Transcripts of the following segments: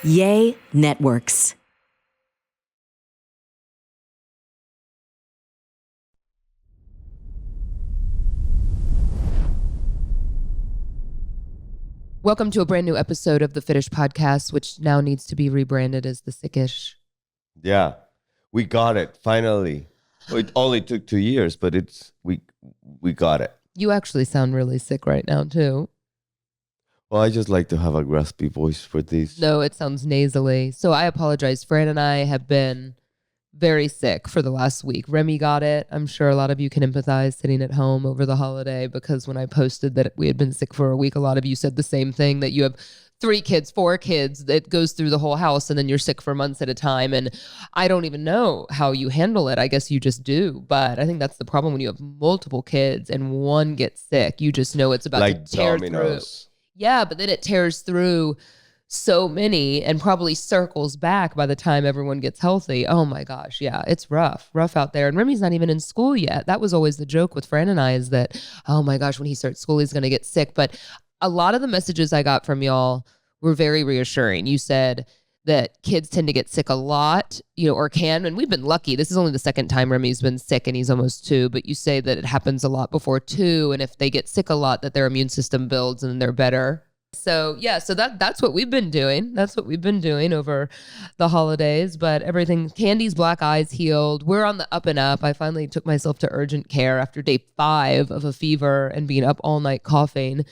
Yay Networks. Welcome to a brand new episode of the Fitish podcast, which now needs to be rebranded as the Sickish. Yeah, we got it finally. It only took 2 years, but we got it. You actually sound really sick right now too. Well, I just like to have a raspy voice for this. No, it sounds nasally. So I apologize. Fran and I have been very sick for the last week. Remy got it. I'm sure a lot of you can empathize sitting at home over the holiday, because when I posted that we had been sick for a week, a lot of you said the same thing, that you have 3 kids, 4 kids, that goes through the whole house, and then you're sick for months at a time. And I don't even know how you handle it. I guess you just do. But I think that's the problem when you have multiple kids and one gets sick. You just know it's about like to tear dominoes. through. Yeah, but then it tears through so many and probably circles back by the time everyone gets healthy. Oh my gosh, yeah, it's rough out there. And Remy's not even in school yet. That was always the joke with Fran and I, is that, oh my gosh, when he starts school, he's going to get sick. But a lot of the messages I got from y'all were very reassuring. You said that kids tend to get sick a lot, or can, and we've been lucky. This is only the second time Remy's been sick, and he's almost 2, but you say that it happens a lot before 2, and if they get sick a lot, that their immune system builds and they're better. So yeah, so that's what we've been doing. That's what we've been doing over the holidays. But everything, Candy's black eyes healed. We're on the up and up. I finally took myself to urgent care after day 5 of a fever and being up all night coughing.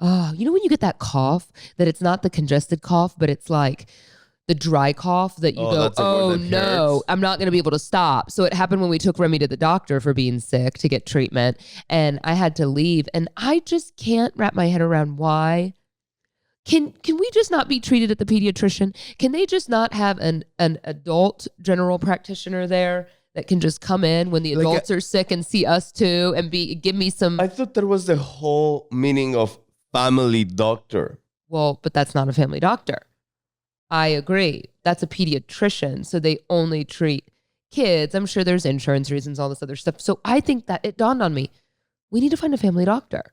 Oh, when you get that cough, that it's not the congested cough, but it's like the dry cough that you go, oh no, I'm not going to be able to stop. So it happened when we took Remy to the doctor for being sick to get treatment, and I had to leave. And I just can't wrap my head around why. Can we just not be treated at the pediatrician? Can they just not have an adult general practitioner there that can just come in when the adults are sick and see us too and give me some? I thought that was the whole meaning of family doctor. Well, but that's not a family doctor. I agree. That's a pediatrician. So they only treat kids. I'm sure there's insurance reasons, all this other stuff. So I think that it dawned on me, we need to find a family doctor.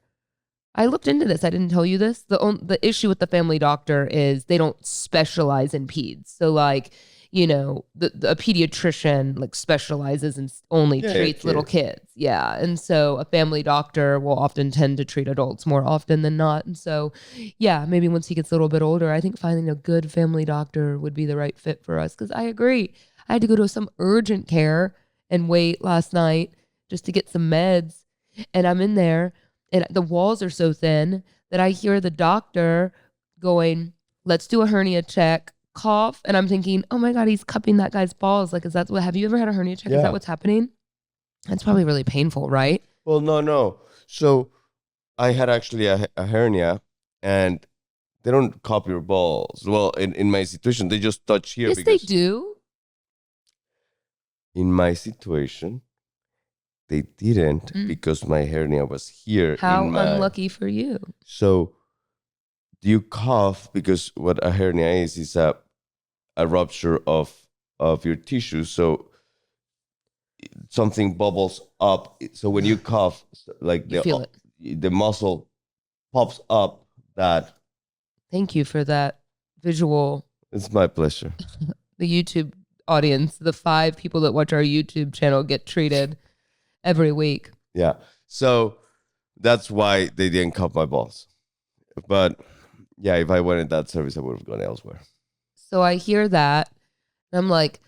I looked into this. I didn't tell you this. The issue with the family doctor is they don't specialize in peds. So like, a pediatrician like specializes and only treats little kids. Yeah. And so a family doctor will often tend to treat adults more often than not. And so, yeah, maybe once he gets a little bit older, I think finding a good family doctor would be the right fit for us. Because I agree. I had to go to some urgent care and wait last night just to get some meds. And I'm in there and the walls are so thin that I hear the doctor going, let's do a hernia check. Cough, and I'm thinking, oh my God, he's cupping that guy's balls. Like, have you ever had a hernia check? Yeah. Is that what's happening? That's probably really painful, right? Well, no. So I had actually a hernia, and they don't cup your balls. Well, in my situation, they just touch here. Yes, they do. In my situation, they didn't because my hernia was here. How unlucky for you. So you cough because what a hernia is a rupture of your tissue. So something bubbles up. So when you cough, like the muscle pops up. Thank you for that visual. It's my pleasure. The YouTube audience, the 5 people that watch our YouTube channel get treated every week. Yeah. So that's why they didn't cup my balls. But yeah, if I wanted that service, I would have gone elsewhere. So I hear that, and I'm like,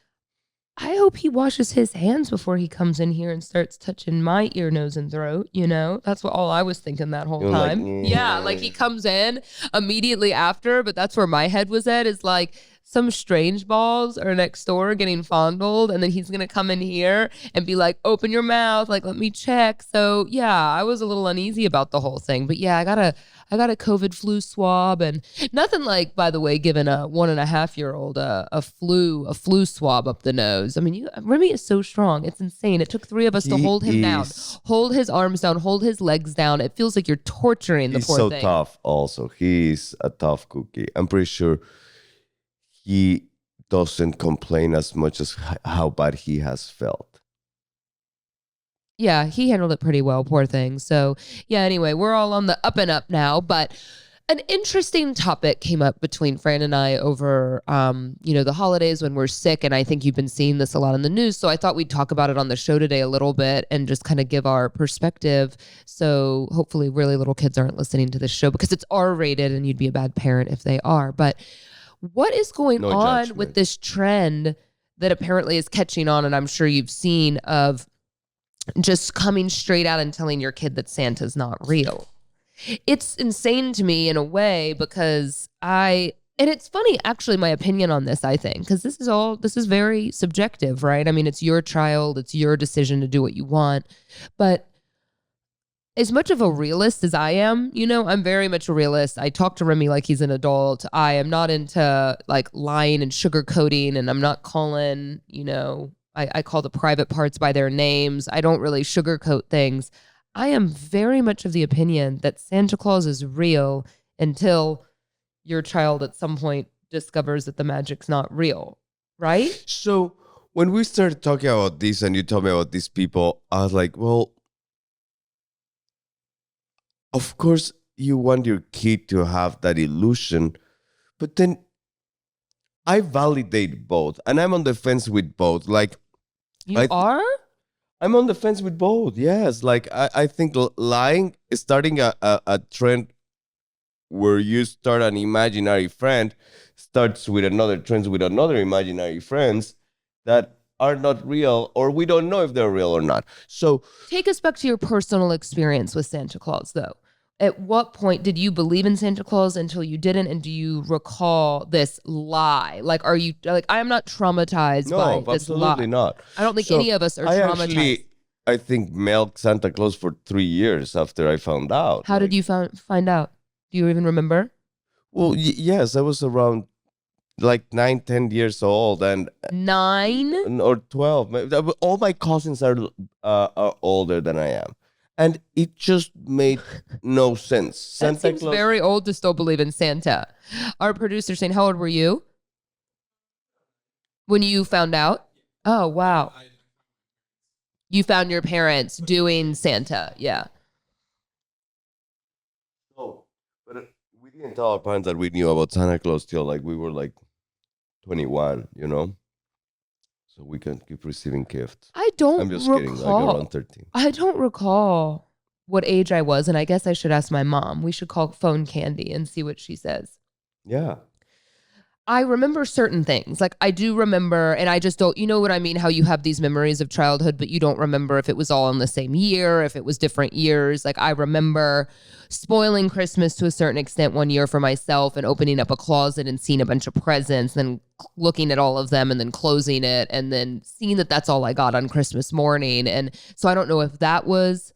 I hope he washes his hands before he comes in here and starts touching my ear, nose, and throat. That's what all I was thinking that whole time. Yeah, like he comes in immediately after, but that's where my head was at, is like, some strange balls are next door getting fondled, and then he's going to come in here and be like, open your mouth, like, let me check. So yeah, I was a little uneasy about the whole thing, but yeah, I got a COVID flu swab, and nothing like, by the way, giving a 1.5-year-old a flu swab up the nose. I mean, Remy is so strong. It's insane. It took 3 of us to hold him down, hold his arms down, hold his legs down. It feels like you're torturing the poor thing. He's so tough also. He's a tough cookie. I'm pretty sure he doesn't complain as much as how bad he has felt. Yeah, he handled it pretty well, poor thing. So yeah, anyway, we're all on the up and up now. But An interesting topic came up between Fran and I over, the holidays when we're sick. And I think you've been seeing this a lot in the news. So I thought we'd talk about it on the show today a little bit and just kind of give our perspective. So hopefully really little kids aren't listening to this show because it's R-rated and you'd be a bad parent if they are. But what is going on judgment. with this trend that apparently is catching on, and I'm sure you've seen, of just coming straight out and telling your kid that Santa's not real? It's insane to me in a way because and it's funny, actually, my opinion on this, I think, because this is very subjective, right? I mean, it's your child, it's your decision to do what you want. But as much of a realist as I am, I'm very much a realist. I talk to Remy like he's an adult. I am not into like lying and sugarcoating, and I'm not calling, I call the private parts by their names. I don't really sugarcoat things. I am very much of the opinion that Santa Claus is real until your child at some point discovers that the magic's not real, right? So when we started talking about this and you told me about these people, I was like, well, of course you want your kid to have that illusion, but then I validate both and I'm on the fence with both. Like, You are? I'm on the fence with both. Yes. Like I think lying is starting a trend where you start an imaginary friend, starts with another trends with another imaginary friends that are not real, or we don't know if they're real or not. So Take us back to your personal experience with Santa Claus, though. At what point did you believe in Santa Claus until you didn't? And do you recall this lie? Like, are you like, I am not traumatized by this lie. absolutely not. I don't think any of us are traumatized. I think milked Santa Claus for 3 years after I found out. How did you find out? Do you even remember? Well, yes, I was around like 9, 10 years old, and 9? or 12. All my cousins are older than I am, and it just made no sense. That seems very old to still believe in Santa. Our producer saying, how old were you when you found out? Oh, wow. You found your parents doing Santa. Yeah. Oh, but we didn't tell our parents that we knew about Santa Claus till like we were like 21, so we can keep receiving gifts. I'm just kidding, like around 13. I don't recall what age I was, and I guess I should ask my mom. We should call phone Candy and see what she says. Yeah. I remember certain things. Like I do remember, and I just don't, you know what I mean? How you have these memories of childhood, but you don't remember if it was all in the same year, if it was different years. Like I remember spoiling Christmas to a certain extent one year for myself and opening up a closet and seeing a bunch of presents, then looking at all of them and then closing it and then seeing that that's all I got on Christmas morning. And so I don't know if that was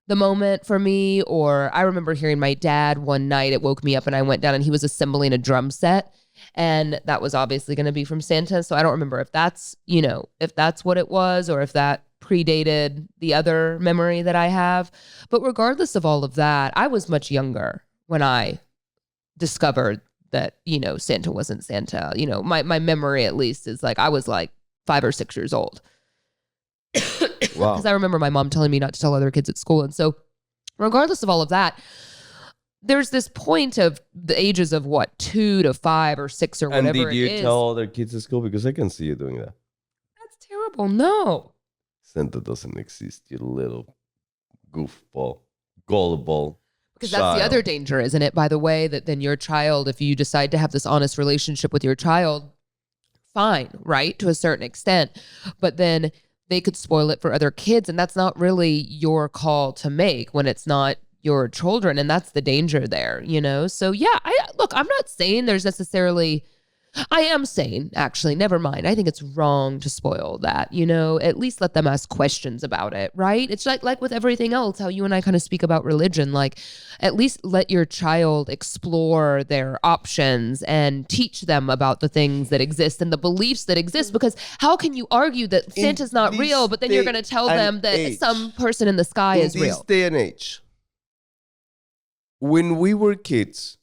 the moment for me, or I remember hearing my dad one night, it woke me up and I went down and he was assembling a drum set. And that was obviously going to be from Santa. So I don't remember if that's, if that's what it was or if that predated the other memory that I have. But regardless of all of that, I was much younger when I discovered that, Santa wasn't Santa. My memory at least is like I was like 5 or 6 years old. Wow. Because I remember my mom telling me not to tell other kids at school. And so regardless of all of that, there's this point of the ages of 2 to 5 or 6 or whatever it is. And did you tell other kids at school? Because I can see you doing that. That's terrible. No. Santa doesn't exist, you little goofball, gullible. Because that's the other danger, isn't it? By the way, that then your child, if you decide to have this honest relationship with your child, fine, right? To a certain extent. But then they could spoil it for other kids. And that's not really your call to make when it's not your children, and that's the danger there, So yeah, I'm not saying there's necessarily, I am saying actually, never mind. I think it's wrong to spoil that, at least let them ask questions about it, right? It's like with everything else, how you and I kind of speak about religion, like at least let your child explore their options and teach them about the things that exist and the beliefs that exist, because how can you argue that Santa's not real, but then you're going to tell them that some person in the sky is real? In this day and age, when we were kids,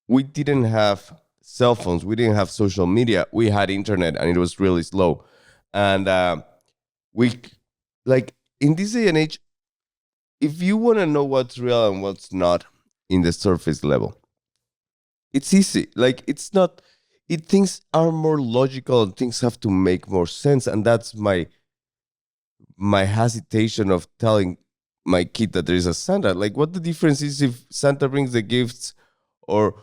we didn't have cell phones. We didn't have social media. We had internet, and it was really slow. And we, like, in this day and age, if you want to know what's real and what's not, in the surface level. It's easy. Like, it's not, things are more logical and things have to make more sense. And that's my hesitation of telling my kid that there is a Santa. Like, what the difference is if Santa brings the gifts or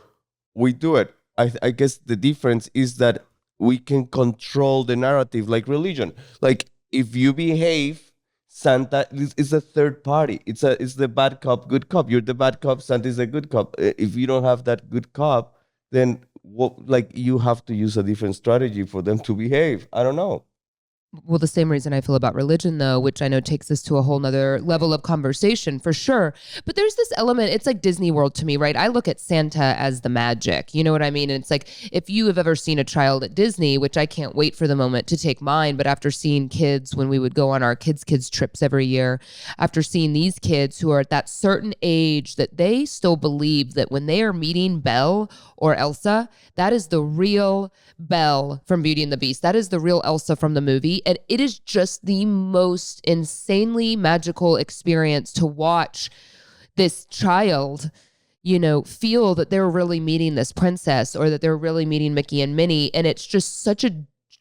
we do it? I guess the difference is that we can control the narrative, like religion. Like, if you behave, Santa is a third party. It's the bad cop, good cop. You're the bad cop. Santa is a good cop. If you don't have that good cop, then like, you have to use a different strategy for them to behave. I don't know. Well, the same reason I feel about religion, though, which I know takes us to a whole nother level of conversation for sure. But there's this element, it's like Disney World to me, right? I look at Santa as the magic. You know what I mean? And it's like, if you have ever seen a child at Disney, which I can't wait for the moment to take mine, but after seeing kids when we would go on our kids trips every year, after seeing these kids who are at that certain age that they still believe that when they are meeting Belle or Elsa, that is the real Belle from Beauty and the Beast. That is the real Elsa from the movie. And it is just the most insanely magical experience to watch this child, feel that they're really meeting this princess or that they're really meeting Mickey and Minnie. And it's just such a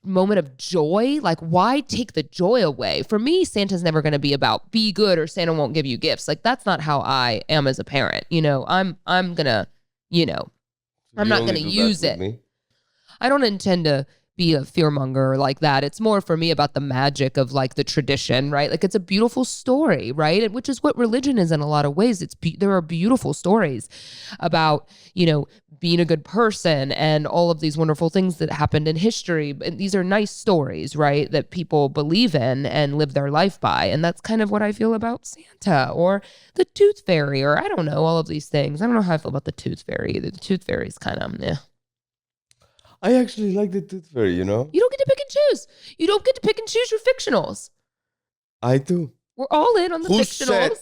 moment of joy. Like, why take the joy away? For me, Santa's never going to be about be good or Santa won't give you gifts. Like, that's not how I am as a parent. I'm gonna, I'm not going to use it. I don't intend to be a fearmonger like that. It's more for me about the magic of like the tradition, right? Like, it's a beautiful story, right? And which is what religion is in a lot of ways. There are beautiful stories about, being a good person and all of these wonderful things that happened in history. And these are nice stories, right? That people believe in and live their life by. And that's kind of what I feel about Santa or the Tooth Fairy, or I don't know, all of these things. I don't know how I feel about the Tooth Fairy either. The Tooth Fairy is kind of, I actually like the Tooth Fairy, You don't get to pick and choose. You don't get to pick and choose your fictionals. I do. We're all in on the Who fictionals. said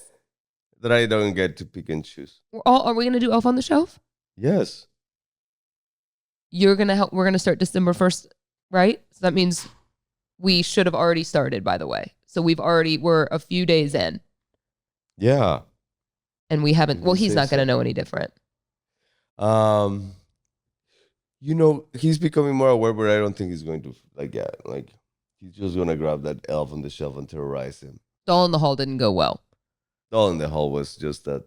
that I don't get to pick and choose? Are we going to do Elf on the Shelf? Yes. You're going to help. We're going to start December 1st, right? So that means we should have already started, by the way. So we're a few days in. Yeah. And we haven't, well, he's not going to know any different. He's becoming more aware, but I don't think he's going to, he's just going to grab that elf on the shelf and terrorize him. Doll in the Hall didn't go well. Doll in the Hall was just that.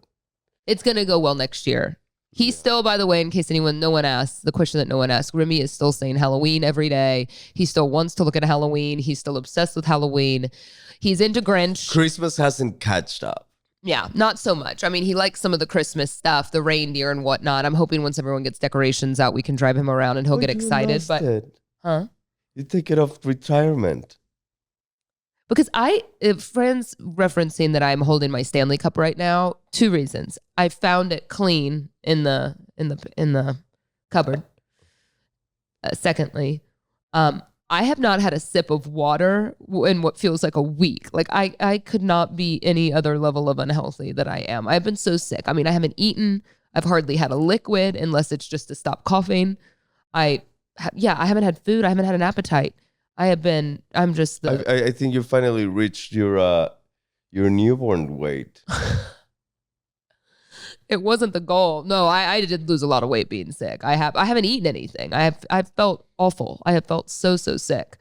It's going to go well next year. He's still, by the way, in case no one asks, the question that no one asks, Remy is still saying Halloween every day. He still wants to look at Halloween. He's still obsessed with Halloween. He's into Grinch. Christmas hasn't catched up. Yeah, not so much. I mean, he likes some of the Christmas stuff, the reindeer and whatnot. I'm hoping once everyone gets decorations out, we can drive him around and he'll get excited. But you take it off retirement. Because friends referencing that I'm holding my Stanley Cup right now, 2 reasons. I found it clean in the cupboard. Secondly, I have not had a sip of water in what feels like a week. Like, I could not be any other level of unhealthy that I am. I've been so sick. I mean, I haven't eaten. I've hardly had a liquid unless it's just to stop coughing. I haven't had food. I haven't had an appetite. I think you finally reached your newborn weight. It wasn't the goal. No, I did lose a lot of weight being sick. I haven't eaten anything. I've felt awful. I have felt so sick.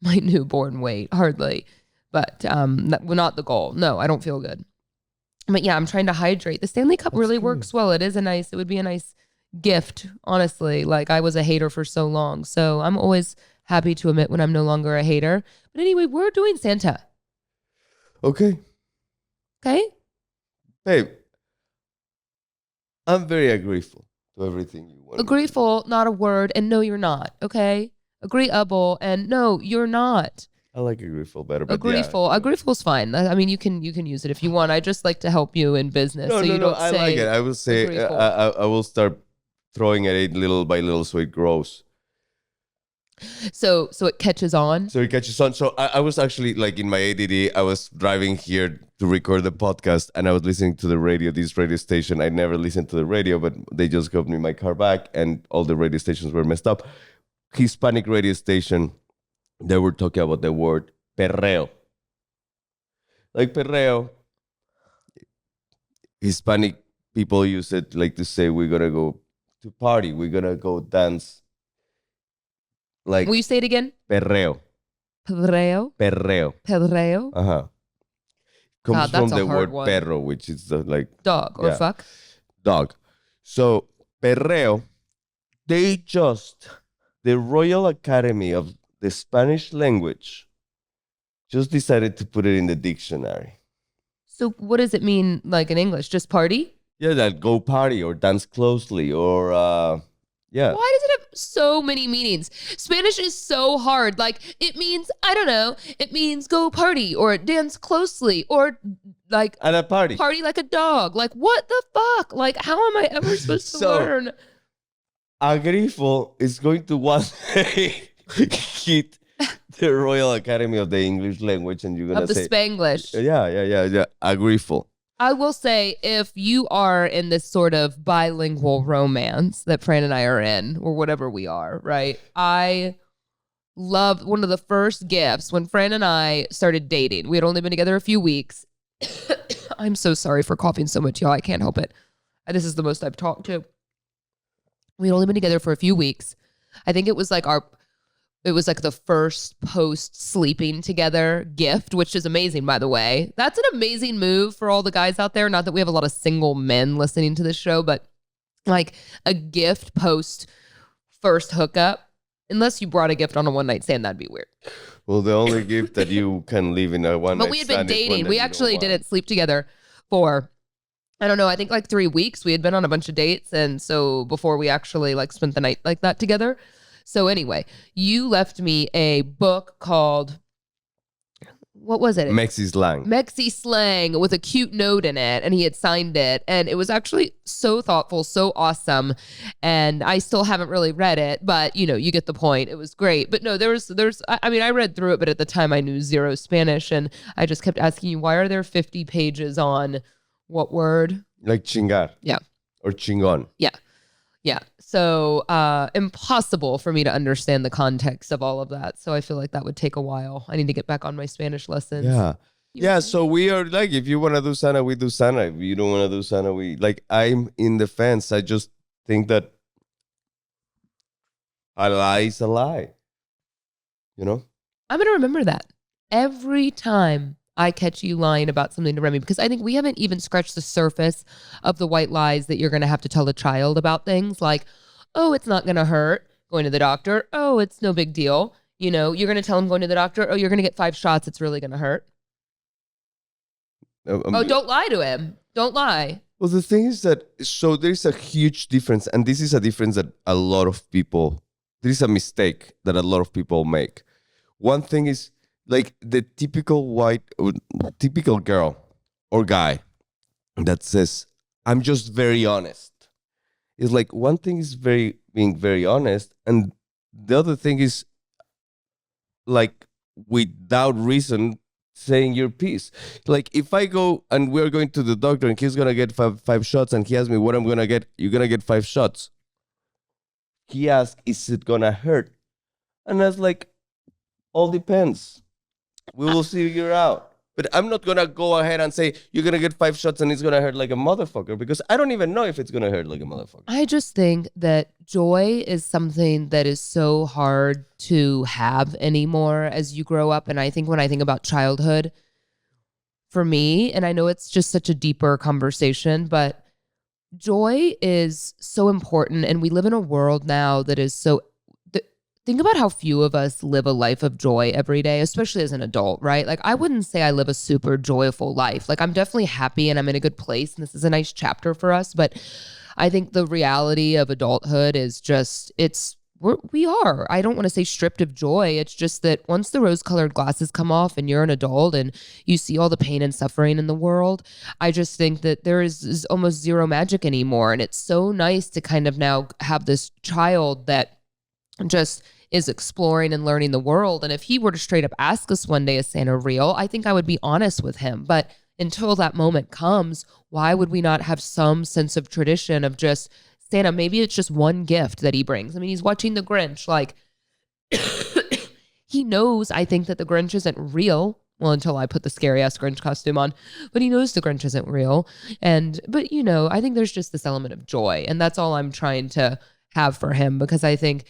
My newborn weight, hardly. But not the goal. No, I don't feel good. But yeah, I'm trying to hydrate. The Stanley Cup really works well. It would be a nice gift, honestly. Like, I was a hater for so long. So I'm always happy to admit when I'm no longer a hater. But anyway, we're doing Santa. Okay. Okay? Babe, I'm very grateful to everything you want. Agreeful, not a word, and no, you're not. Okay? Agreeable, and no, you're not. I like agreeful better. But agreeful. Yeah. Agreeful's fine. I mean, you can use it if you want. I just like to help you in business. No, you don't I say like it. I will say I will start throwing at it little by little so it grows. So it catches on. So I was actually, like, in my ADD, I was driving here to record the podcast and I was listening to the radio, this radio station. I never listened to the radio, but they just got me my car back and all the radio stations were messed up. Hispanic radio station, they were talking about the word perreo. Like, perreo, Hispanic people use it like to say we're gonna go to party, we're gonna go dance. Like Will you say it again? perreo, Perreo? perreo. Perreo? Comes God, from that's a the hard word one. perro, which is like Dog or Yeah. fuck? dog. So perreo, the Royal Academy of the Spanish language just decided to put it in the dictionary. So what does it mean like in English? Just party? Yeah, that go party or dance closely or yeah. Why does it have so many meanings? Spanish is so hard. Like it means, I don't know, it means go party or dance closely or like At a party. party like a dog. Like what the fuck? Like how am I ever supposed to So- learn? Agrifo is going to one day hit the Royal Academy of the English Language, and you're gonna Of the say, Spanglish. yeah, Agrifo. I will say, if you are in this sort of bilingual romance that Fran and I are in, or whatever we are, right? I love one of the first gifts when Fran and I started dating. We had only been together a few weeks. I'm so sorry for coughing so much, y'all. I can't help it. This is the most I've talked to. We had only been together for a few weeks. I think it was like the first post sleeping together gift, which is amazing, by the way. That's an amazing move for all the guys out there. Not that we have a lot of single men listening to this show, but like a gift post first hookup, unless you brought a gift on a one night stand, that'd be weird. Well, the only gift that you can leave in a one But night we had been stand is one dating. that We you don't actually want. didn't sleep together for, I don't know, I think like 3 weeks. We had been on a bunch of dates. And so before we actually like spent the night like that together. So anyway, you left me a book called, what was it? Mexi slang. Mexi slang with a cute note in it, and he had signed it, and it was actually so thoughtful, so awesome. And I still haven't really read it, but you get the point. It was great. But no, I read through it, but at the time I knew zero Spanish, and I just kept asking you, why are there 50 pages on what word? Like chingar. Yeah. Or chingon. Yeah. So impossible for me to understand the context of all of that. So I feel like that would take a while. I need to get back on my Spanish lessons. Yeah. Yeah, so we are like, if you want to do Santa, we do Santa. If you don't want to do Santa, I'm in the fence. I just think that a lie is a lie. You know? I'm going to remember that every time I catch you lying about something to Remy, because I think we haven't even scratched the surface of the white lies that you're going to have to tell a child about things like, oh, it's not going to hurt going to the doctor. Oh, it's no big deal. You're going to tell him going to the doctor. Oh, you're going to get 5 shots. It's really going to hurt. Don't lie to him. Don't lie. Well, the thing is that, so there's a huge difference, and this is a difference that there is a mistake that a lot of people make. One thing is, like the typical girl or guy that says, I'm just very honest. It's like one thing is being very honest, and the other thing is like without reason saying your piece. Like if I go and we're going to the doctor and he's gonna get five shots and he asks me what I'm gonna get, you're gonna get 5 shots. He asks, is it gonna hurt? And I was like, all depends. We will figure out. But I'm not going to go ahead and say, you're going to get 5 shots and it's going to hurt like a motherfucker, because I don't even know if it's going to hurt like a motherfucker. I just think that joy is something that is so hard to have anymore as you grow up. And I think when I think about childhood, for me, and I know it's just such a deeper conversation, but joy is so important. And we live in a world now that is so... Think about how few of us live a life of joy every day, especially as an adult, right? Like I wouldn't say I live a super joyful life. Like I'm definitely happy and I'm in a good place and this is a nice chapter for us. But I think the reality of adulthood is just, we are. I don't want to say stripped of joy. It's just that once the rose-colored glasses come off and you're an adult and you see all the pain and suffering in the world, I just think that there is almost zero magic anymore. And it's so nice to kind of now have this child that just is exploring and learning the world. And if he were to straight up ask us one day, is Santa real? I think I would be honest with him. But until that moment comes, why would we not have some sense of tradition of just Santa? Maybe it's just one gift that he brings. I mean, he's watching The Grinch. Like he knows, I think, that The Grinch isn't real. Well, until I put the scary ass Grinch costume on, but he knows the Grinch isn't real. But I think there's just this element of joy, and that's all I'm trying to have for him, because I think,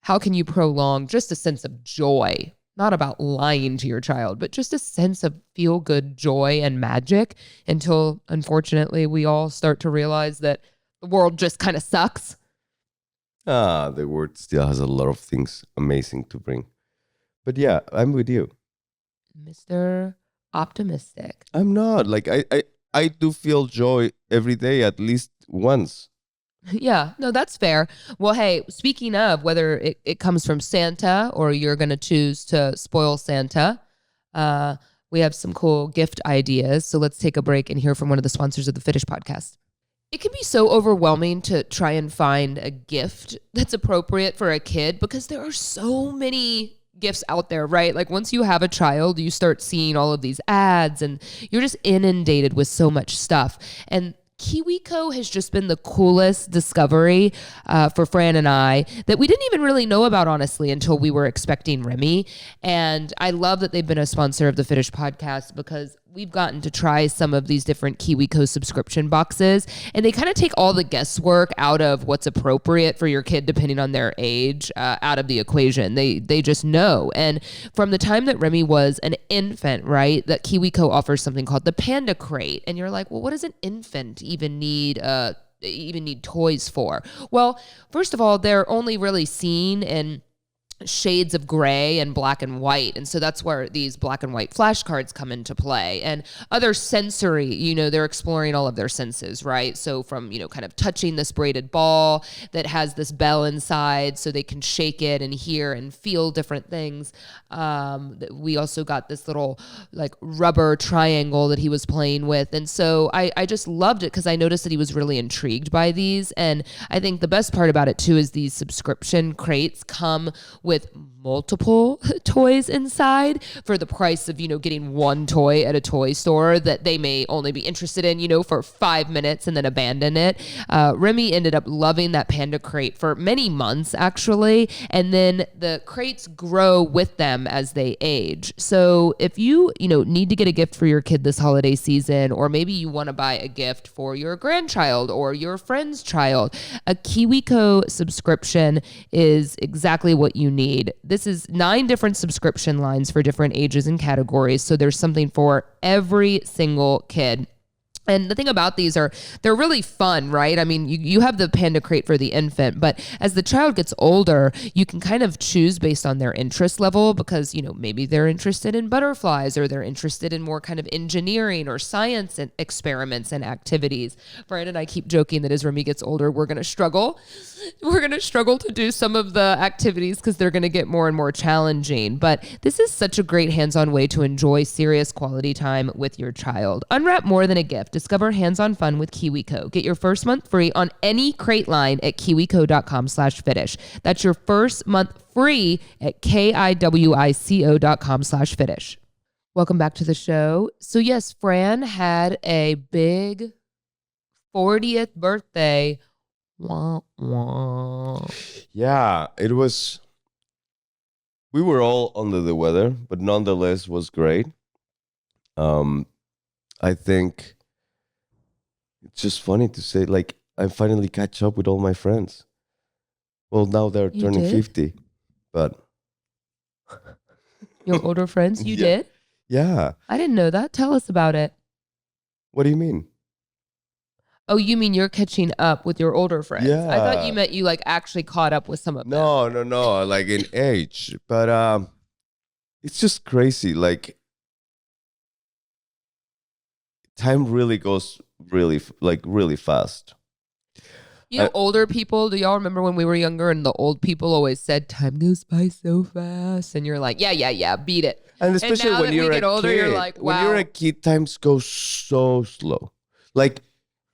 how can you prolong just a sense of joy? Not about lying to your child, but just a sense of feel good joy and magic, until unfortunately we all start to realize that the world just kind of sucks. The world still has a lot of things amazing to bring. But yeah, I'm with you. Mr. Optimistic. I'm not. Like I do feel joy every day at least once. Yeah, no, that's fair. Well, hey, speaking of whether it comes from Santa or you're going to choose to spoil Santa, we have some cool gift ideas. So let's take a break and hear from one of the sponsors of the Fitish podcast. It can be so overwhelming to try and find a gift that's appropriate for a kid, because there are so many gifts out there, right? Like, once you have a child, you start seeing all of these ads and you're just inundated with so much stuff. And KiwiCo has just been the coolest discovery for Fran and I that we didn't even really know about, honestly, until we were expecting Remy. And I love that they've been a sponsor of the Fitish podcast, because we've gotten to try some of these different KiwiCo subscription boxes, and they kind of take all the guesswork out of what's appropriate for your kid depending on their age out of the equation. They just know. And from the time that Remy was an infant, right, that KiwiCo offers something called the Panda Crate. And you're like, well, what does an infant even need toys for? Well, first of all, they're only really seen in shades of gray and black and white. And so that's where these black and white flashcards come into play. And other sensory, they're exploring all of their senses, right? So from, kind of touching this braided ball that has this bell inside so they can shake it and hear and feel different things. We also got this little like rubber triangle that he was playing with. And so I just loved it, because I noticed that he was really intrigued by these. And I think the best part about it too is these subscription crates come with multiple toys inside for the price of, getting one toy at a toy store that they may only be interested in, for 5 minutes and then abandon it. Remy ended up loving that Panda Crate for many months, actually. And then the crates grow with them as they age. So if you, need to get a gift for your kid this holiday season, or maybe you want to buy a gift for your grandchild or your friend's child, a KiwiCo subscription is exactly what you need. This is 9 different subscription lines for different ages and categories. So there's something for every single kid. And the thing about these they're really fun, right? I mean, you have the Panda Crate for the infant, but as the child gets older, you can kind of choose based on their interest level, because, maybe they're interested in butterflies, or they're interested in more kind of engineering or science and experiments and activities. Brian and I keep joking that as Remy gets older, we're going to struggle. We're going to struggle to do some of the activities, because they're going to get more and more challenging. But this is such a great hands-on way to enjoy serious quality time with your child. Unwrap more than a gift. Discover hands-on fun with KiwiCo. Get your first month free on any crate line at kiwico.com/Fitish. That's your first month free at kiwico.com/Fitish. Welcome back to the show. So yes, Fran had a big 40th birthday. Wah, wah. Yeah, it was. We were all under the weather, but nonetheless was great. I think it's just funny to say, like, I finally catch up with all my friends. Well, now they're You turning did? 50, but Your older friends, you Yeah. did? yeah. I didn't know that. Tell us about it. What do you mean? Oh, you mean you're catching up with your older friends? I thought Yeah. you meant you like actually caught up with some of them. No, like in age, but it's just crazy. Like, time really goes really fast. Older people, do y'all remember when we were younger and the old people always said time goes by so fast? And you're like, yeah, beat it. And especially now when that we you're get a older, kid, you're like, when you're wow. a kid, times go so slow. Like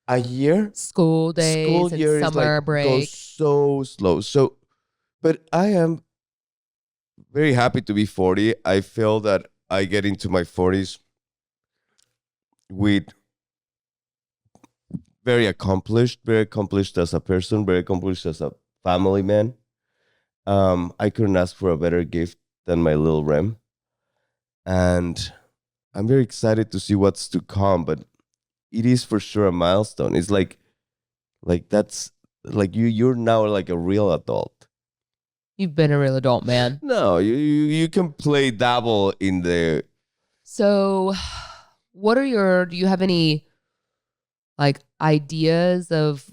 a year, School days school and year summer is like break. goes so slow. So, but I am very happy to be 40. I feel that I get into my 40s with very accomplished as a person, very accomplished as a family man. I couldn't ask for a better gift than my little Rem. and I'm very excited to see what's to come. But it is for sure a milestone. It's like that's like you're now like a real adult. You've been a real adult, man. No, you can play dabble in the. So do you have any like ideas of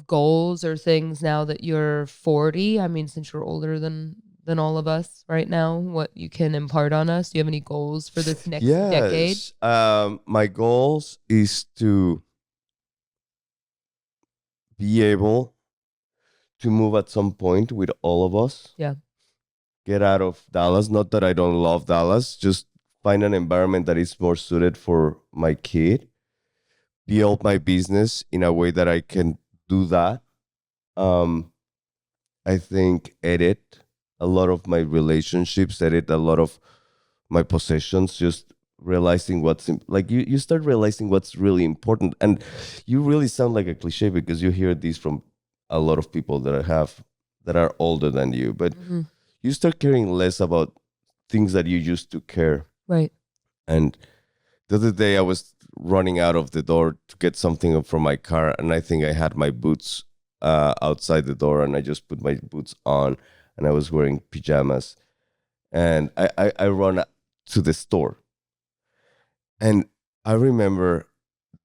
goals or things now that you're 40? I mean, since you're older than all of us right now, what you can impart on us? Do you have any goals for this next decade? Yes. My goals is to be able to move at some point with all of us. Yeah. Get out of Dallas. Not that I don't love Dallas, just find an environment that is more suited for my kid. Build my business in a way that I can do that. I think edit a lot of my relationships, edit a lot of my possessions, just realizing you start realizing what's really important. And you really sound like a cliche because you hear this from a lot of people that are older than you, but you start caring less about things that you used to care. Right. And the other day I was running out of the door to get something from my car, and I think I had my boots outside the door, and I just put my boots on, and I was wearing pajamas, and I run to the store. And I remember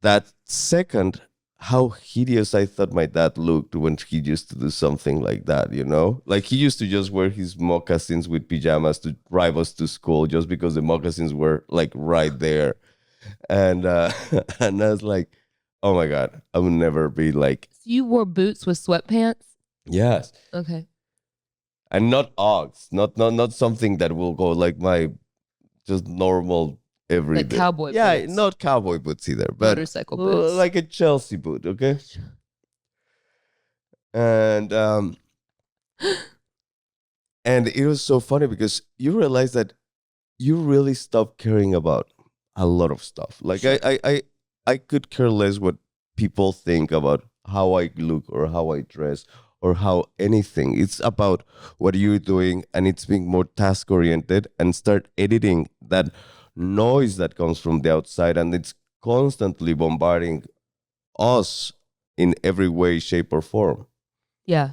that second how hideous I thought my dad looked when he used to do something like that, you know? Like he used to just wear his moccasins with pajamas to drive us to school just because the moccasins were like right there. And and I was like, oh my God, I would never be like. So you wore boots with sweatpants? Yes. Okay. And not Uggs, not something that will go like my just normal everyday. Like cowboy boots. Yeah, not cowboy boots either, but motorcycle boots. like a Chelsea boot, okay? And and it was so funny because you realize that you really stop caring about a lot of stuff. Like I could care less what people think about how I look or how I dress or how anything. It's about what you're doing, and it's being more task oriented, and start editing that noise that comes from the outside, and it's constantly bombarding us in every way, shape, or form. Yeah,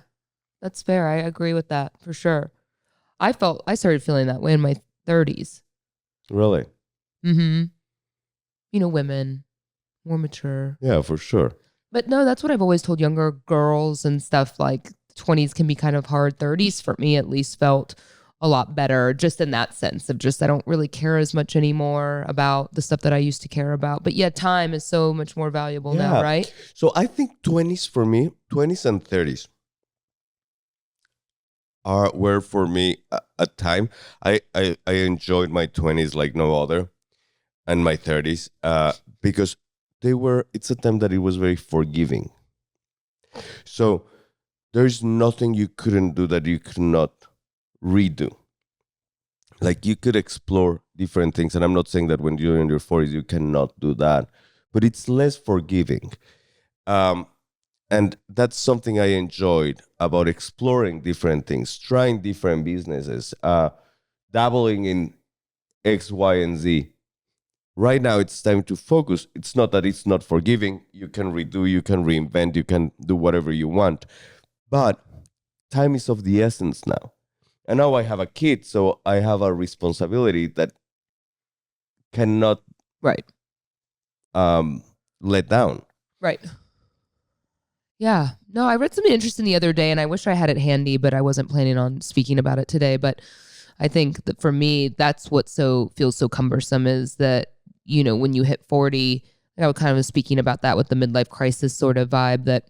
that's fair. I agree with that for sure. I started feeling that way in my 30s. Really? Mm-hmm. You know, women, more mature. Yeah, for sure. But no, that's what I've always told younger girls and stuff. Like 20s can be kind of hard. 30s for me at least felt a lot better, just in that sense of just I don't really care as much anymore about the stuff that I used to care about. But yeah, time is so much more valuable now, right? So I think 20s for me, 20s and 30s were for me a time. I enjoyed my 20s like no other, and my 30s because it's a time that it was very forgiving. So there's nothing you couldn't do that you could not redo. Like you could explore different things, and I'm not saying that when you're in your 40s you cannot do that, but it's less forgiving. And that's something I enjoyed about exploring different things, trying different businesses, dabbling in X, Y, and Z. Right now, it's time to focus. It's not that it's not forgiving. You can redo, you can reinvent, you can do whatever you want. But time is of the essence now. And now I have a kid, so I have a responsibility that cannot Right. let down. Right. Yeah. No, I read something interesting the other day, and I wish I had it handy, but I wasn't planning on speaking about it today. But I think that for me, that's what feels so cumbersome is that, you know, when you hit 40, I was kind of speaking about that with the midlife crisis sort of vibe, that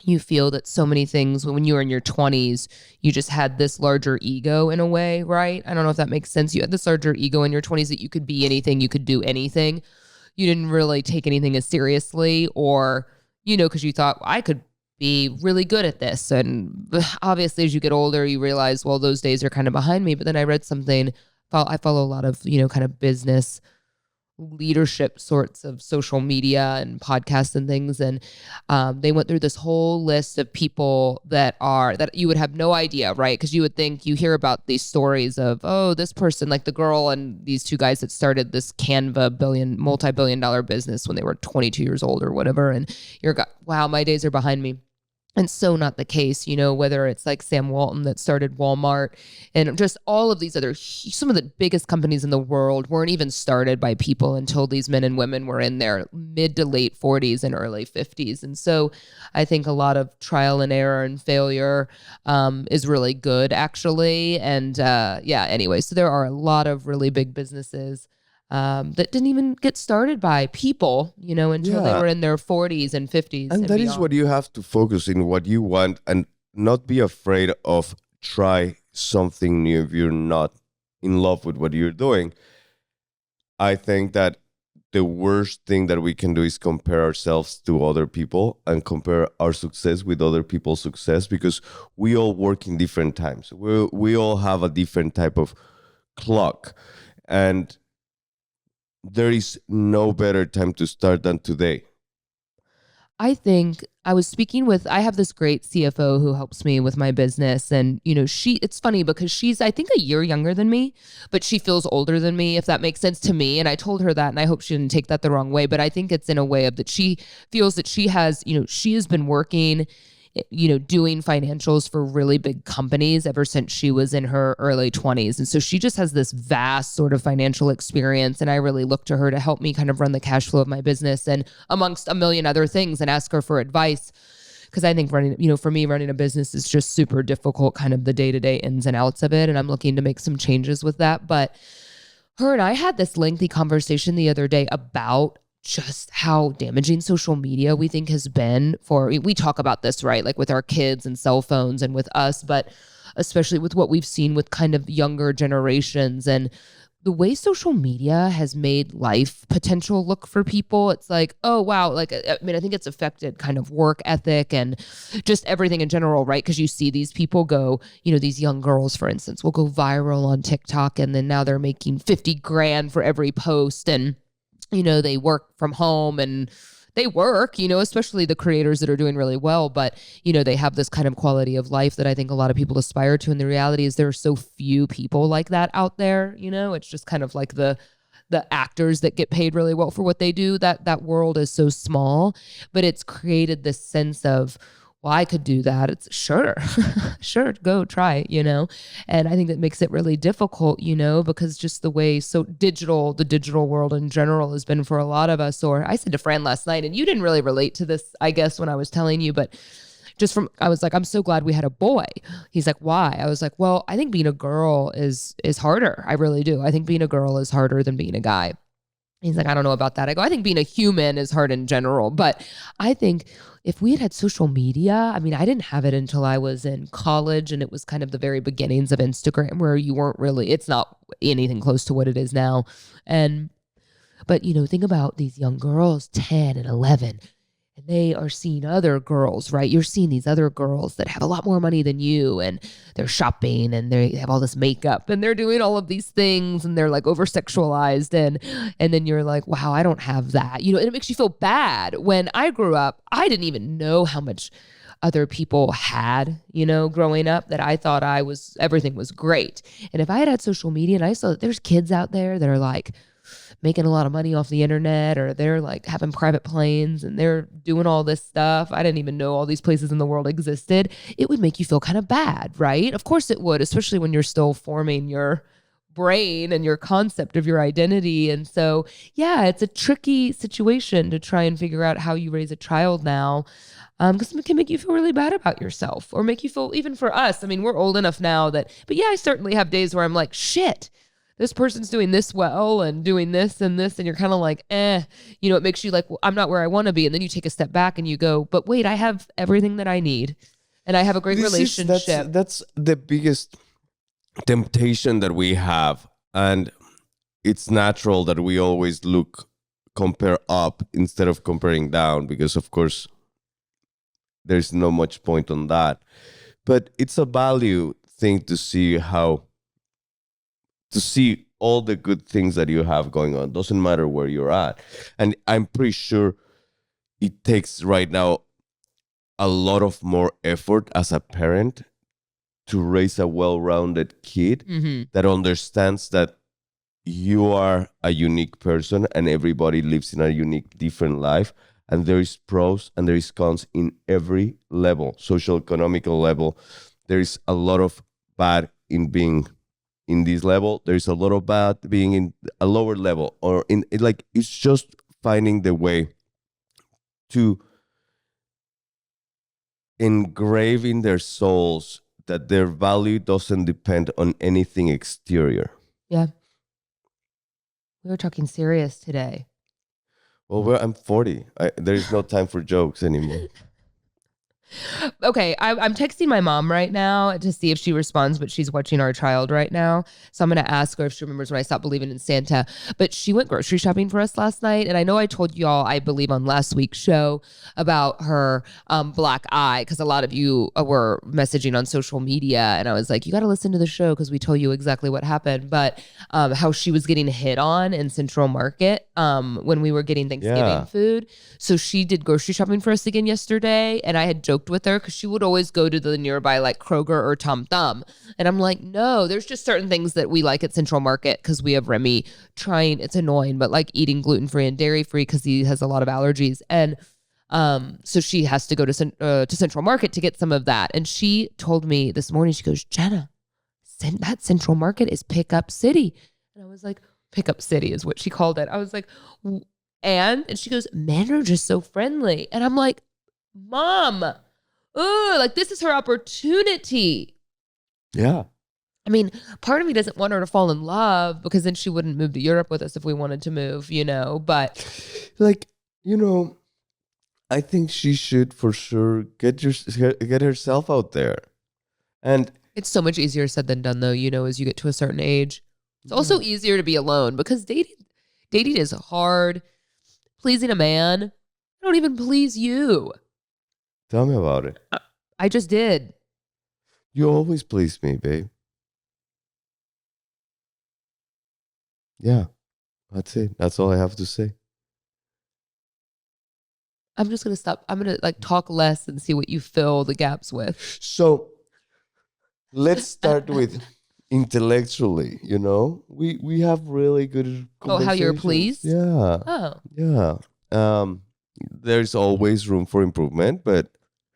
you feel that so many things when you were in your 20s, you just had this larger ego in a way, right? I don't know if that makes sense. You had this larger ego in your 20s that you could be anything, you could do anything. You didn't really take anything as seriously, or, you know, because you thought, I could be really good at this. And obviously, as you get older, you realize, well, those days are kind of behind me. But then I read something, I follow a lot of, you know, kind of business leadership sorts of social media and podcasts and things. And they went through this whole list of people that you would have no idea, right? Because you would think, you hear about these stories of, oh, this person, like the girl and these two guys that started this Canva multi-billion dollar business when they were 22 years old or whatever. And wow, my days are behind me. And so not the case, whether it's like Sam Walton that started Walmart and just all of these some of the biggest companies in the world weren't even started by people until these men and women were in their mid to late 40s and early 50s. And so I think a lot of trial and error and failure is really good, actually. And anyway, so there are a lot of really big businesses that didn't even get started by people, until they were in their 40s and 50s. And that beyond. is what you have to focus in, what you want, and not be afraid of try something new if you're not in love with what you're doing. I think that the worst thing that we can do is compare ourselves to other people and compare our success with other people's success, because we all work in different times. We all have a different type of clock. And there is no better time to start than today. I think I have this great CFO who helps me with my business. And, it's funny because she's, I think, a year younger than me, but she feels older than me, if that makes sense to me. And I told her that, and I hope she didn't take that the wrong way, but I think it's in a way of that she feels that she has been working, doing financials for really big companies ever since she was in her early 20s. And so she just has this vast sort of financial experience. And I really look to her to help me kind of run the cash flow of my business and amongst a million other things, and ask her for advice. Because I think for me, running a business is just super difficult, kind of the day-to-day ins and outs of it. And I'm looking to make some changes with that. But her and I had this lengthy conversation the other day about just how damaging social media we think has been we talk about this, right? Like with our kids and cell phones and with us, but especially with what we've seen with kind of younger generations and the way social media has made life potential look for people. It's like, oh, wow. Like, I think it's affected kind of work ethic and just everything in general, right? Because you see these people go, these young girls, for instance, will go viral on TikTok, and then now they're making 50 grand for every post. And they work from home and they work, especially the creators that are doing really well, but, they have this kind of quality of life that I think a lot of people aspire to. And the reality is there are so few people like that out there. It's just kind of like the actors that get paid really well for what they do. That world is so small, but it's created this sense of, well, I could do that. It's sure, go try, and I think that makes it really difficult, because just the way the digital world in general has been for a lot of us. Or I said to Fran last night, and you didn't really relate to this, I guess, when I was telling you, but I was like, I'm so glad we had a boy. He's like, why? I was like, well, I think being a girl is harder. I really do. I think being a girl is harder than being a guy. He's like, I don't know about that. I go, I think being a human is hard in general. But I think if we had social media, I didn't have it until I was in college, and it was kind of the very beginnings of Instagram, where it's not anything close to what it is now. But think about these young girls, 10 and 11, and they are seeing other girls, right? You're seeing these other girls that have a lot more money than you, and they're shopping, and they have all this makeup, and they're doing all of these things, and they're like over sexualized, and then you're like, wow, I don't have that, and it makes you feel bad. When I grew up, I didn't even know how much other people had, growing up, that I thought everything was great. And if I had social media and I saw that there's kids out there that are like making a lot of money off the internet, or they're like having private planes and they're doing all this stuff, I didn't even know all these places in the world existed, it would make you feel kind of bad, right? Of course it would, especially when you're still forming your brain and your concept of your identity. And so, yeah, it's a tricky situation to try and figure out how you raise a child now, because it can make you feel really bad about yourself, or make you feel, even for us, we're old enough now but yeah, I certainly have days where I'm like, shit, this person's doing this well and doing this and this, and you're kind of like, it makes you like, well, I'm not where I want to be. And then you take a step back and you go, but wait, I have everything that I need, and I have a great relationship. That's the biggest temptation that we have. And it's natural that we always compare up instead of comparing down, because of course there's no much point on that. But it's a value thing to see all the good things that you have going on. Doesn't matter where you're at. And I'm pretty sure it takes right now a lot of more effort as a parent to raise a well-rounded kid that understands that you are a unique person and everybody lives in a unique, different life. And there is pros and there is cons in every level, social, economical level. There is a lot of bad in being in this level. There is a lot of bad being in a lower level, or in like, it's just finding the way to engrave in their souls that their value doesn't depend on anything exterior. Yeah. We were talking serious today. Well, I'm 40. There is no time for jokes anymore. Okay, I'm texting my mom right now to see if she responds, but she's watching our child right now. So I'm going to ask her if she remembers when I stopped believing in Santa. But she went grocery shopping for us last night. And I know I told y'all, I believe on last week's show, about her black eye, because a lot of you were messaging on social media. And I was like, you got to listen to the show because we told you exactly what happened. But how she was getting hit on in Central Market when we were getting Thanksgiving food. So she did grocery shopping for us again yesterday. And I had joked with her because she would always go to the nearby like Kroger or Tom Thumb. And I'm like, no, there's just certain things that we like at Central Market because we have Remy trying, it's annoying, but like eating gluten-free and dairy-free because he has a lot of allergies. And so she has to go to Central Market to get some of that. And she told me this morning, she goes, Jenna, that Central Market is Pickup City. And I was like, Pickup City is what she called it. I was like, and she goes, men are just so friendly. And I'm like, Mom, like this is her opportunity. Yeah. I mean, part of me doesn't want her to fall in love because then she wouldn't move to Europe with us if we wanted to move, but like, I think she should for sure get herself out there. And it's so much easier said than done though, as you get to a certain age. It's also easier to be alone because dating is hard. Pleasing a man, I don't even please you. Tell me about it. I just did. You always please me, babe. Yeah, that's it. That's all I have to say. I'm just going to stop. I'm going to talk less and see what you fill the gaps with. So let's start with intellectually, we have really good conversations. Oh, how you're pleased? Yeah. Oh. Yeah. There's always room for improvement, but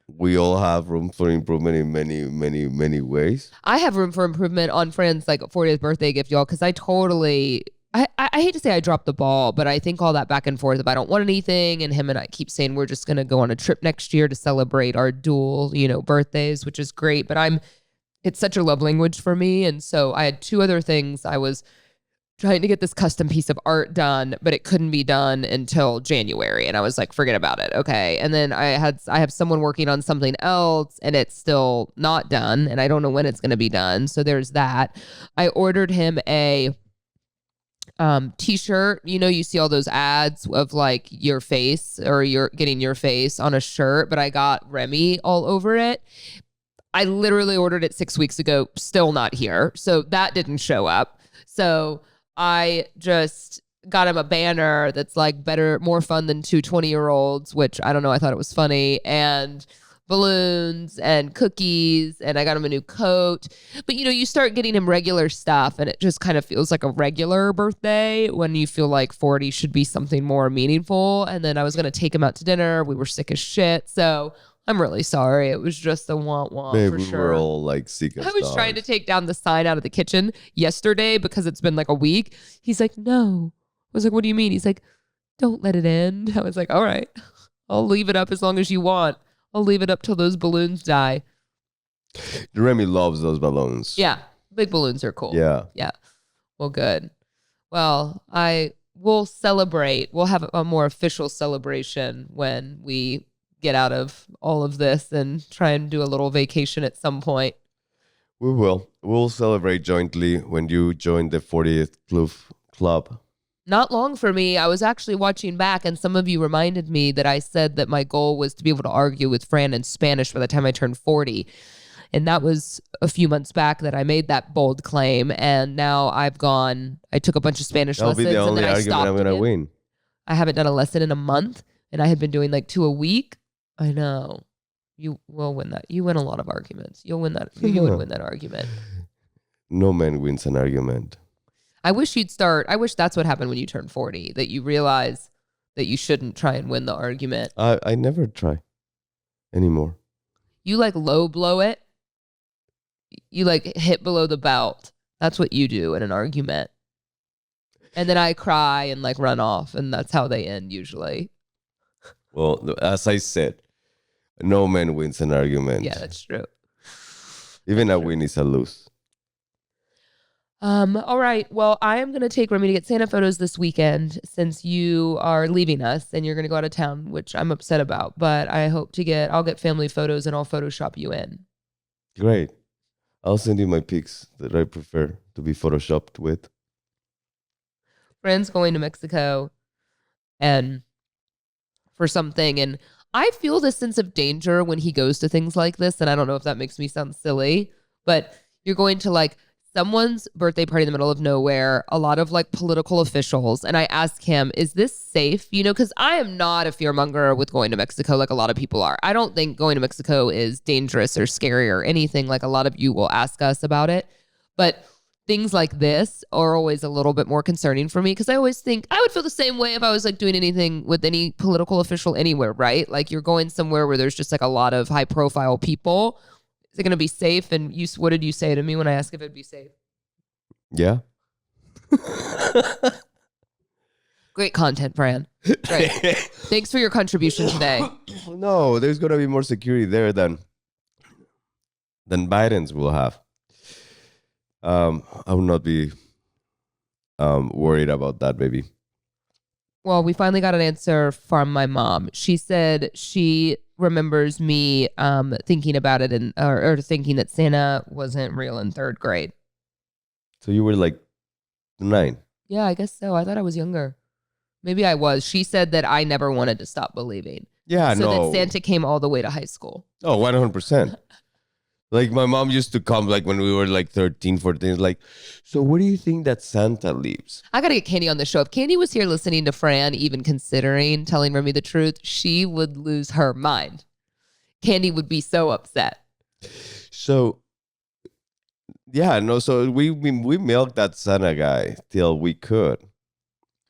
we all have room for improvement in many, many, many ways. I have room for improvement on Friend's 40th birthday gift, y'all, because I hate to say I dropped the ball, but I think all that back and forth if I don't want anything, and him and I keep saying we're just going to go on a trip next year to celebrate our dual, birthdays, which is great, but it's such a love language for me. And so I had two other things. I was trying to get this custom piece of art done, but it couldn't be done until January. And I was like, forget about it. Okay. And then I have someone working on something else and it's still not done. And I don't know when it's going to be done. So there's that. I ordered him a t-shirt. You see all those ads of your face or you're getting your face on a shirt, but I got Remy all over it. I literally ordered it 6 weeks ago, still not here. So that didn't show up. So I just got him a banner that's better, more fun than two 20-year-olds, which I don't know. I thought it was funny, and balloons and cookies, and I got him a new coat. But you start getting him regular stuff and it just kind of feels like a regular birthday when you feel like 40 should be something more meaningful. And then I was going to take him out to dinner. We were sick as shit. So I'm really sorry. It was just a want Babe, for we sure. were all sick as I was dogs. trying to take down the sign out of the kitchen yesterday because it's been a week. He's like, no. I was like, what do you mean? He's like, don't let it end. I was like, all right, I'll leave it up as long as you want. I'll leave it up till those balloons die. Remy loves those balloons. Yeah. Big balloons are cool. Yeah. Yeah. Well, good. Well, we'll celebrate. We'll have a more official celebration when we get out of all of this and try and do a little vacation at some point. We will. We'll celebrate jointly when you join the 40th club. Not long for me. I was actually watching back and some of you reminded me that I said that my goal was to be able to argue with Fran in Spanish by the time I turned 40. And that was a few months back that I made that bold claim. And now I took a bunch of Spanish That'll be lessons the and only then I argument stopped I'm gonna again. win. I haven't done a lesson in a month and I had been doing like 2 a week. I know. You will win that. You win a lot of arguments. You'll win that. You would win that argument. No man wins an argument. I wish that's what happened when you turn 40, that you realize that you shouldn't try and win the argument. I never try anymore. You like low blow it. You like hit below the belt. That's what you do in an argument. And then I cry and like run off, and that's how they end usually. Well, as I said, no man wins an argument. Yeah, that's true. Even a win is a lose. All right. Well, I am going to take Remy to get Santa photos this weekend since you are leaving us and you're going to go out of town, which I'm upset about, but I'll get family photos and I'll Photoshop you in. Great. I'll send you my pics that I prefer to be photoshopped with. Friends going to Mexico and for something. And I feel this sense of danger when he goes to things like this. And I don't know if that makes me sound silly, but you're going to like someone's birthday party in the middle of nowhere, a lot of like political officials. And I asked him, is this safe? You know, because I am not a fearmonger with going to Mexico like a lot of people are. I don't think going to Mexico is dangerous or scary or anything like a lot of you will ask us about it. But things like this are always a little bit more concerning for me because I always think I would feel the same way if I was like doing anything with any political official anywhere, right? Like you're going somewhere where there's just like a lot of high profile people. Is it going to be safe? And what did you say to me when I asked if it'd be safe? Yeah. Great content, Fran. Great. Thanks for your contribution today. No, there's going to be more security there than Biden's will have. I will not be worried about that, baby. Well, we finally got an answer from my mom. She said she remembers me thinking about it or thinking that Santa wasn't real in 3rd grade. So you were like 9. Yeah, I guess so. I thought I was younger. Maybe I was. She said that I never wanted to stop believing. Yeah, so no. that Santa came all the way to high school. Oh, 100%. Like my mom used to come like when we were like 13, 14, like, so where do you think that Santa lives? I got to get Candy on the show. If Candy was here listening to Fran, even considering telling Remy the truth, she would lose her mind. Candy would be so upset. So, yeah, no, so we milked that Santa guy till we could.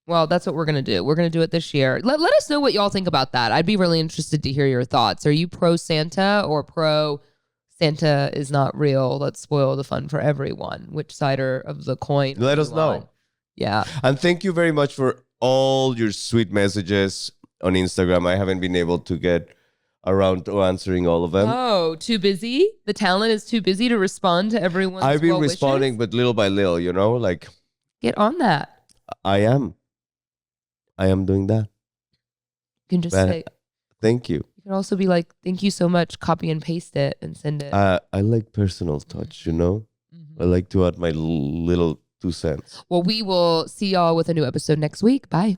Well, that's what we're going to do. We're going to do it this year. Let us know what y'all think about that. I'd be really interested to hear your thoughts. Are you pro Santa or pro Santa is not real? Let's spoil the fun for everyone. Which side of the coin? Let us know. Yeah. And thank you very much for all your sweet messages on Instagram. I haven't been able to get around to answering all of them. Oh, too busy? The talent is too busy to respond to everyone's I've been well responding, wishes? but little by little, you know, like Get on that. I am doing that. You can just But say, thank you. you can also be like, thank you so much, copy and paste it and send it. I like personal touch, you know? Mhm. I like to add my little 2 cents. Well, we will see y'all with a new episode next week. Bye.